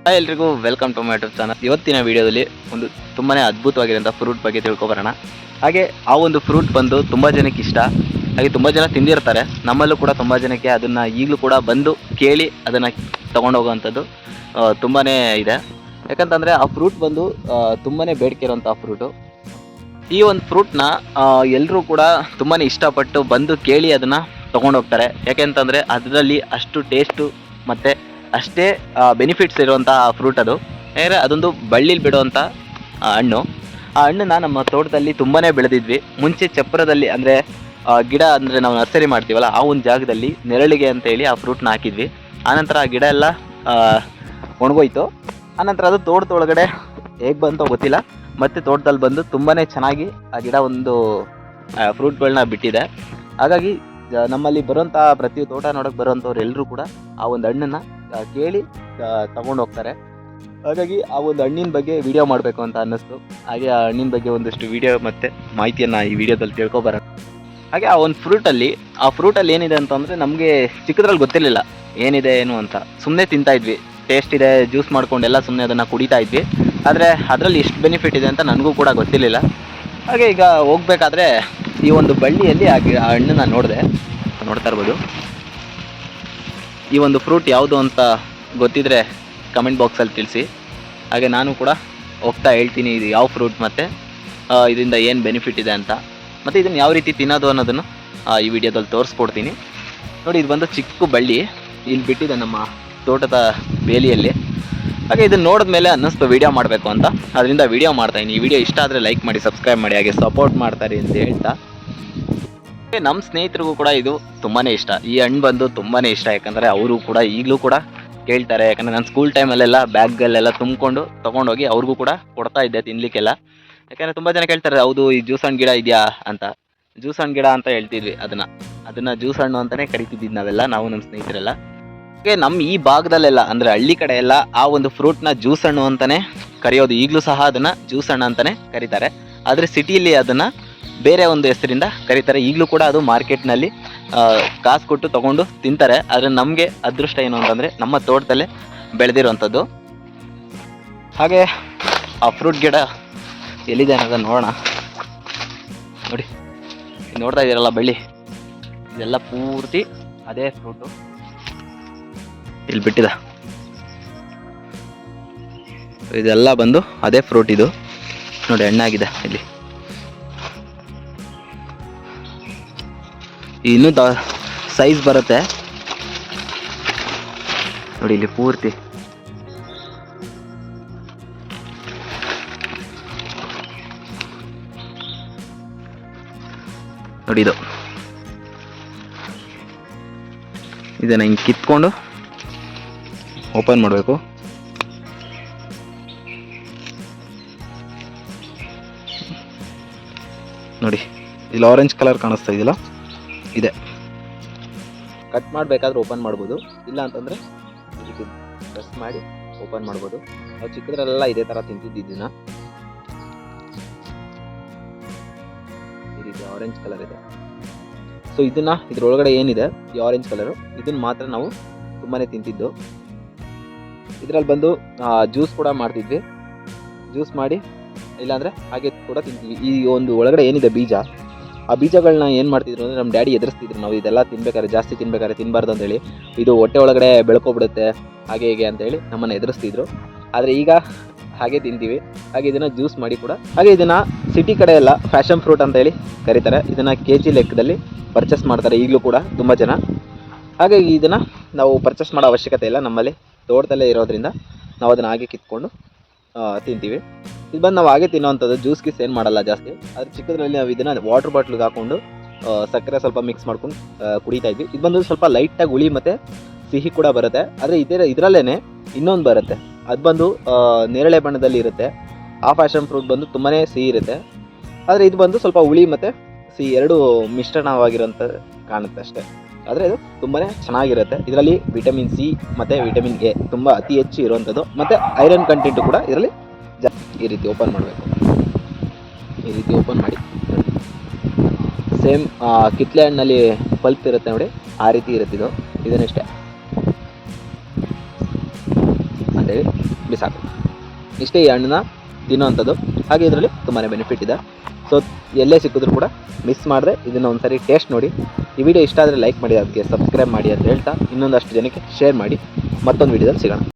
Hi ಎಲ್ರಿಗೂ welcome to my YouTube channel. ಇವತ್ತಿನ ವಿಡಿಯೋದಲ್ಲಿ ಒಂದು ತುಂಬಾ ಅದ್ಭುತವಾಗಿರೋಂಥ ಫ್ರೂಟ್ ಬಗ್ಗೆ ತಿಳ್ಕೊಬರೋಣ. ಹಾಗೆ ಆ ಒಂದು ಫ್ರೂಟ್ ಬಂದು ತುಂಬ ಜನಕ್ಕೆ ಇಷ್ಟ, ಹಾಗೆ ತುಂಬ ಜನ ತಿಂದಿರ್ತಾರೆ. ನಮ್ಮಲ್ಲೂ ಕೂಡ ತುಂಬ ಜನಕ್ಕೆ ಅದನ್ನು ಈಗಲೂ ಕೂಡ ಬಂದು ಕೇಳಿ ಅದನ್ನು ತೊಗೊಂಡೋಗೋವಂಥದ್ದು ತುಂಬಾ ಇದೆ. ಯಾಕಂತಂದರೆ ಆ ಫ್ರೂಟ್ ಬಂದು ತುಂಬಾ ಬೇಡಿಕೆ ಇರೋಂಥ ಫ್ರೂಟು. ಈ ಒಂದು ಫ್ರೂಟ್ನ ಎಲ್ಲರೂ ಕೂಡ ತುಂಬಾ ಇಷ್ಟಪಟ್ಟು ಬಂದು ಕೇಳಿ ಅದನ್ನು ತೊಗೊಂಡೋಗ್ತಾರೆ. ಯಾಕೆಂತಂದರೆ ಅದರಲ್ಲಿ ಅಷ್ಟು ಟೇಸ್ಟು ಮತ್ತು ಅಷ್ಟೇ ಬೆನಿಫಿಟ್ಸ್ ಇರುವಂಥ ಫ್ರೂಟ್ ಅದು. ಯಾಕಂದರೆ ಅದೊಂದು ಬಳ್ಳಿಲಿ ಬಿಡುವಂಥ ಹಣ್ಣು. ಆ ಹಣ್ಣನ್ನ ನಮ್ಮ ತೋಟದಲ್ಲಿ ತುಂಬಾ ಬೆಳೆದಿದ್ವಿ. ಮುಂಚೆ ಚಪ್ಪರದಲ್ಲಿ ಅಂದರೆ ಗಿಡ ಅಂದರೆ ನಾವು ನರ್ಸರಿ ಮಾಡ್ತೀವಲ್ಲ, ಆ ಒಂದು ಜಾಗದಲ್ಲಿ ನೆರಳಿಗೆ ಅಂತೇಳಿ ಆ ಫ್ರೂಟ್ನ ಹಾಕಿದ್ವಿ. ಆನಂತರ ಆ ಗಿಡ ಎಲ್ಲ ಒಣಗೋಯ್ತು. ಆನಂತರ ಅದು ತೋಟದೊಳಗಡೆ ಹೇಗೆ ಬಂತೋ ಗೊತ್ತಿಲ್ಲ, ಮತ್ತು ತೋಟದಲ್ಲಿ ಬಂದು ತುಂಬಾ ಚೆನ್ನಾಗಿ ಆ ಗಿಡ ಒಂದು ಫ್ರೂಟ್ಗಳನ್ನ ಬಿಟ್ಟಿದೆ. ಹಾಗಾಗಿ ನಮ್ಮಲ್ಲಿ ಬರುವಂಥ ಪ್ರತಿ ತೋಟ ನೋಡೋಕೆ ಬರುವಂಥವ್ರು ಎಲ್ಲರೂ ಕೂಡ ಆ ಒಂದು ಹಣ್ಣನ್ನು ಕೇಳಿ ತಗೊಂಡು ಹೋಗ್ತಾರೆ. ಹಾಗಾಗಿ ಆ ಒಂದು ಹಣ್ಣಿನ ಬಗ್ಗೆ ವಿಡಿಯೋ ಮಾಡಬೇಕು ಅಂತ ಅನ್ನಿಸ್ತು. ಹಾಗೆ ಆ ಹಣ್ಣಿನ ಬಗ್ಗೆ ಒಂದಷ್ಟು ವಿಡಿಯೋ ಮತ್ತು ಮಾಹಿತಿಯನ್ನು ಈ ವಿಡಿಯೋದಲ್ಲಿ ತಿಳ್ಕೊಬರೋಣ. ಹಾಗೆ ಆ ಒಂದು ಫ್ರೂಟಲ್ಲಿ ಏನಿದೆ ಅಂತಂದರೆ ನಮಗೆ ಚಿಕ್ಕದ್ರಲ್ಲಿ ಗೊತ್ತಿರಲಿಲ್ಲ ಏನಿದೆ ಏನು ಅಂತ. ಸುಮ್ಮನೆ ತಿಂತಾಯಿದ್ವಿ, ಟೇಸ್ಟ್ ಇದೆ ಜ್ಯೂಸ್ ಮಾಡ್ಕೊಂಡೆಲ್ಲ ಸುಮ್ಮನೆ ಅದನ್ನು ಕುಡಿತಾ ಇದ್ವಿ. ಆದರೆ ಅದರಲ್ಲಿ ಎಷ್ಟು ಬೆನಿಫಿಟ್ ಇದೆ ಅಂತ ನನಗೂ ಕೂಡ ಗೊತ್ತಿರಲಿಲ್ಲ. ಹಾಗೆ ಈಗ ಹೋಗ್ಬೇಕಾದ್ರೆ ಈ ಒಂದು ಬಳ್ಳಿಯಲ್ಲಿ ಆ ಹಣ್ಣನ್ನು ನೋಡ್ತಾ ಇರ್ಬೋದು. ಈ ಒಂದು ಫ್ರೂಟ್ ಯಾವುದು ಅಂತ ಗೊತ್ತಿದ್ರೆ ಕಮೆಂಟ್ ಬಾಕ್ಸಲ್ಲಿ ತಿಳಿಸಿ. ಹಾಗೆ ನಾನು ಕೂಡ ಹೋಗ್ತಾ ಹೇಳ್ತೀನಿ ಇದು ಯಾವ ಫ್ರೂಟ್ ಮತ್ತು ಇದರಿಂದ ಏನು ಬೆನಿಫಿಟ್ ಇದೆ ಅಂತ, ಮತ್ತು ಇದನ್ನು ಯಾವ ರೀತಿ ತಿನ್ನೋದು ಅನ್ನೋದನ್ನು ಈ ವಿಡಿಯೋದಲ್ಲಿ ತೋರಿಸ್ಕೊಡ್ತೀನಿ. ನೋಡಿ, ಇದು ಬಂದು ಚಿಕ್ಕ ಬಳ್ಳಿ ಇಲ್ಲಿ ಬಿಟ್ಟಿದೆ ನಮ್ಮ ತೋಟದ ಬೇಲಿಯಲ್ಲಿ. ಹಾಗೆ ಇದನ್ನು ನೋಡಿದ್ಮೇಲೆ ಅನ್ನಿಸ್ತು ವಿಡಿಯೋ ಮಾಡಬೇಕು ಅಂತ, ಅದರಿಂದ ವಿಡಿಯೋ ಮಾಡ್ತಾಯಿದ್ದೀನಿ. ಈ ವಿಡಿಯೋ ಇಷ್ಟ ಆದರೆ ಲೈಕ್ ಮಾಡಿ, ಸಬ್ಸ್ಕ್ರೈಬ್ ಮಾಡಿ, ಹಾಗೆ ಸಪೋರ್ಟ್ ಮಾಡ್ತಾರೆ ಅಂತ ಹೇಳ್ತಾ, ನಮ್ಮ ಸ್ನೇಹಿತರಿಗೂ ಕೂಡ ಇದು ತುಂಬಾ ಇಷ್ಟ. ಈ ಹಣ್ಣು ಬಂದು ತುಂಬಾ ಇಷ್ಟ. ಯಾಕಂದರೆ ಅವರು ಕೂಡ ಈಗಲೂ ಕೂಡ ಕೇಳ್ತಾರೆ. ಯಾಕಂದರೆ ನಾನು ಸ್ಕೂಲ್ ಟೈಮಲ್ಲೆಲ್ಲ ಬ್ಯಾಗಲ್ಲೆಲ್ಲ ತುಂಬಿಕೊಂಡು ತೊಗೊಂಡೋಗಿ ಅವ್ರಿಗೂ ಕೂಡ ಕೊಡ್ತಾ ಇದ್ದೆ ತಿನ್ನಲಿಕ್ಕೆಲ್ಲ. ಯಾಕಂದರೆ ತುಂಬ ಜನ ಕೇಳ್ತಾರೆ, ಹೌದು ಈ ಜ್ಯೂಸ್ ಹಣ್ಣು ಗಿಡ ಇದೆಯಾ ಅಂತ. ಜ್ಯೂಸ್ ಹಣ್ಣು ಗಿಡ ಅಂತ ಹೇಳ್ತಿದ್ವಿ ಅದನ್ನು ಜ್ಯೂಸ್ ಹಣ್ಣು ಅಂತಲೇ ಕರಿತಿದ್ವಿ ನಾವೆಲ್ಲ, ನಾವು ನಮ್ಮ ಸ್ನೇಹಿತರೆಲ್ಲ. ಹಾಗೆ ನಮ್ಮ ಈ ಭಾಗದಲ್ಲೆಲ್ಲ ಅಂದರೆ ಹಳ್ಳಿ ಕಡೆ ಎಲ್ಲ ಆ ಒಂದು ಫ್ರೂಟ್ನ ಜ್ಯೂಸ್ ಹಣ್ಣು ಅಂತಲೇ ಕರೆಯೋದು. ಈಗಲೂ ಸಹ ಅದನ್ನು ಜ್ಯೂಸ್ ಹಣ್ಣು ಅಂತಲೇ ಕರೀತಾರೆ. ಆದರೆ ಸಿಟಿಯಲ್ಲಿ ಅದನ್ನು ಬೇರೆ ಒಂದು ಹೆಸರಿಂದ ಕರೀತಾರೆ. ಈಗಲೂ ಕೂಡ ಅದು ಮಾರ್ಕೆಟ್ನಲ್ಲಿ ಕಾಸು ಕೊಟ್ಟು ತೊಗೊಂಡು ತಿಂತಾರೆ. ಆದರೆ ನಮಗೆ ಅದೃಷ್ಟ ಏನು ಅಂತಂದರೆ ನಮ್ಮ ತೋಟದಲ್ಲೇ ಬೆಳೆದಿರೋವಂಥದ್ದು. ಹಾಗೆ ಆ ಫ್ರೂಟ್ ಗಿಡ ಎಲ್ಲಿದೆ ಅನ್ನೋದನ್ನು ನೋಡೋಣ. ನೋಡಿ, ನೋಡ್ತಾ ಇದ್ದೀರಲ್ಲ ಬಳ್ಳಿ, ಇದೆಲ್ಲ ಪೂರ್ತಿ ಅದೇ ಫ್ರೂಟು ಇಲ್ಲಿ ಬಿಟ್ಟಿದೆ. ಇದೆಲ್ಲ ಬಂದು ಅದೇ ಫ್ರೂಟ್. ಇದು ನೋಡಿ, ಹಣ್ಣಾಗಿದೆ ಇಲ್ಲಿ. ಇನ್ನೂ ಸೈಜ್ ಬರುತ್ತೆ ನೋಡಿ, ಇಲ್ಲಿ ಪೂರ್ತಿ ನೋಡಿ. ಇದನ್ನ ಹಿಂಗೆ ಕಿತ್ಕೊಂಡು ಓಪನ್ ಮಾಡಬೇಕು. ನೋಡಿ, ಇಲ್ಲಿ ಆರೆಂಜ್ ಕಲರ್ ಕಾಣಿಸ್ತಾ ಇದೆಯಲ್ಲ, ಇದೆ. ಕಟ್ ಮಾಡಬೇಕಾದ್ರೆ ಓಪನ್ ಮಾಡ್ಬೋದು, ಇಲ್ಲ ಅಂತಂದರೆ ಇದಕ್ಕೆ ಪ್ರೆಸ್ ಮಾಡಿ ಓಪನ್ ಮಾಡ್ಬೋದು. ನಾವು ಚಿಕ್ಕದ್ರಲ್ಲೆಲ್ಲ ಇದೇ ಥರ ತಿಂತಿದ್ದಿದ್ದನ್ನ. ಈ ರೀತಿ ಆರೆಂಜ್ ಕಲರ್ ಇದೆ. ಸೊ ಇದ್ರೊಳಗಡೆ ಏನಿದೆ ಈ ಆರೆಂಜ್ ಕಲರು, ಇದನ್ನು ಮಾತ್ರ ನಾವು ತುಂಬಾ ತಿಂತಿದ್ದು. ಇದರಲ್ಲಿ ಬಂದು ಜ್ಯೂಸ್ ಕೂಡ ಮಾಡ್ತಿದ್ವಿ. ಜ್ಯೂಸ್ ಮಾಡಿ ಇಲ್ಲಾಂದರೆ ಹಾಗೆ ಕೂಡ ತಿಂತೀವಿ. ಈ ಒಂದು ಒಳಗಡೆ ಏನಿದೆ ಬೀಜ, ಆ ಬೀಜಗಳನ್ನ ಏನು ಮಾಡ್ತಿದ್ರು ಅಂದರೆ ನಮ್ಮ ಡ್ಯಾಡಿ ಎದುರಿಸ್ತಿದ್ರು. ನಾವು ಇದೆಲ್ಲ ಜಾಸ್ತಿ ತಿನ್ಬೇಕಾದ್ರೆ ತಿನ್ನಬಾರ್ದು ಅಂತೇಳಿ, ಇದು ಹೊಟ್ಟೆ ಒಳಗಡೆ ಬೆಳ್ಕೊಬಿಡುತ್ತೆ ಹಾಗೆ ಹೀಗೆ ಅಂತೇಳಿ ನಮ್ಮನ್ನು ಎದುರಿಸ್ತಿದ್ರು. ಆದರೆ ಈಗ ಹಾಗೆ ತಿಂತೀವಿ. ಹಾಗೆ ಇದನ್ನು ಜ್ಯೂಸ್ ಮಾಡಿ ಕೂಡ, ಹಾಗೆ ಇದನ್ನು ಸಿಟಿ ಕಡೆ ಎಲ್ಲ ಫ್ಯಾಷನ್ ಫ್ರೂಟ್ ಅಂತೇಳಿ ಕರೀತಾರೆ. ಇದನ್ನು kg ಲೆಕ್ಕದಲ್ಲಿ ಪರ್ಚೇಸ್ ಮಾಡ್ತಾರೆ ಈಗಲೂ ಕೂಡ ತುಂಬ ಜನ. ಹಾಗಾಗಿ ಇದನ್ನು ನಾವು ಪರ್ಚೇಸ್ ಮಾಡೋ ಅವಶ್ಯಕತೆ ಇಲ್ಲ, ನಮ್ಮಲ್ಲಿ ತೋಟದಲ್ಲೇ ಇರೋದ್ರಿಂದ ನಾವು ಅದನ್ನು ಹಾಗೆ ಕಿತ್ಕೊಂಡು ತಿಂತೀವಿ. ಇದು ಬಂದು ನಾವು ಹಾಗೆ ತಿನ್ನೋವಂಥದ್ದು, ಜ್ಯೂಸ್ ಗೀಸ್ ಏನು ಮಾಡಲ್ಲ ಜಾಸ್ತಿ. ಆದರೆ ಚಿಕ್ಕದ್ರಲ್ಲಿ ನಾವು ಇದನ್ನು ವಾಟರ್ ಬಾಟ್ಲಿಗೆ ಹಾಕ್ಕೊಂಡು ಸಕ್ಕರೆ ಸ್ವಲ್ಪ ಮಿಕ್ಸ್ ಮಾಡ್ಕೊಂಡು ಕುಡಿತಾ ಇದ್ವಿ. ಇದು ಬಂದು ಸ್ವಲ್ಪ ಲೈಟಾಗಿ ಹುಳಿ ಮತ್ತು ಸಿಹಿ ಕೂಡ ಬರುತ್ತೆ. ಆದರೆ ಇದರಲ್ಲೇ ಇನ್ನೊಂದು ಬರುತ್ತೆ, ಅದು ಬಂದು ನೇರಳೆ ಬಣ್ಣದಲ್ಲಿ ಇರುತ್ತೆ. ಆ ಫ್ಯಾಷನ್ ಫ್ರೂಟ್ ಬಂದು ತುಂಬಾ ಸಿಹಿ ಇರುತ್ತೆ. ಆದರೆ ಇದು ಬಂದು ಸ್ವಲ್ಪ ಹುಳಿ ಮತ್ತು ಸಿಹಿ ಎರಡೂ ಮಿಶ್ರಣವಾಗಿರೋಂಥ ಕಾಣುತ್ತೆ ಅಷ್ಟೇ. ಆದರೆ ಇದು ತುಂಬಾ ಚೆನ್ನಾಗಿರುತ್ತೆ. ಇದರಲ್ಲಿ ವಿಟಮಿನ್ ಸಿ ಮತ್ತು ವಿಟಮಿನ್ ಎ ತುಂಬ ಅತಿ ಹೆಚ್ಚು ಇರುವಂಥದ್ದು, ಮತ್ತು ಐರನ್ ಕಂಟೆಂಟು ಕೂಡ ಇದರಲ್ಲಿ ಈ ರೀತಿ ಓಪನ್ ಮಾಡಬೇಕು. ಈ ರೀತಿ ಓಪನ್ ಮಾಡಿ ಸೇಮ್ ಕಿತ್ಲೆ ಹಣ್ಣಲ್ಲಿ ಪಲ್ಪ್ ಇರುತ್ತೆ ನೋಡಿ, ಆ ರೀತಿ ಇರುತ್ತೆ ಇದನ್ನಷ್ಟೇ ಅಂತೇಳಿ ಬಿಸಾಕು. ಇಷ್ಟೇ ಈ ಹಣ್ಣನ್ನ ತಿನ್ನೋವಂಥದ್ದು. ಹಾಗೆ ಇದರಲ್ಲಿ ತುಂಬಾ ಬೆನಿಫಿಟ್ ಇದೆ. ಸೊ ಎಲ್ಲೇ ಸಿಕ್ಕಿದ್ರು ಕೂಡ ಮಿಸ್ ಮಾಡದೆ ಇದನ್ನು ಒಂದ್ಸರಿ ಟೇಸ್ಟ್ ನೋಡಿ. ಈ ವಿಡಿಯೋ ಇಷ್ಟ ಆದರೆ ಲೈಕ್ ಮಾಡಿ, ಅದಕ್ಕೆ ಸಬ್ಸ್ಕ್ರೈಬ್ ಮಾಡಿ ಅಂತ ಹೇಳ್ತಾ ಇನ್ನೊಂದಷ್ಟು ಜನಕ್ಕೆ ಶೇರ್ ಮಾಡಿ. ಮತ್ತೊಂದು ವಿಡಿಯೋದಲ್ಲಿ ಸಿಗೋಣ.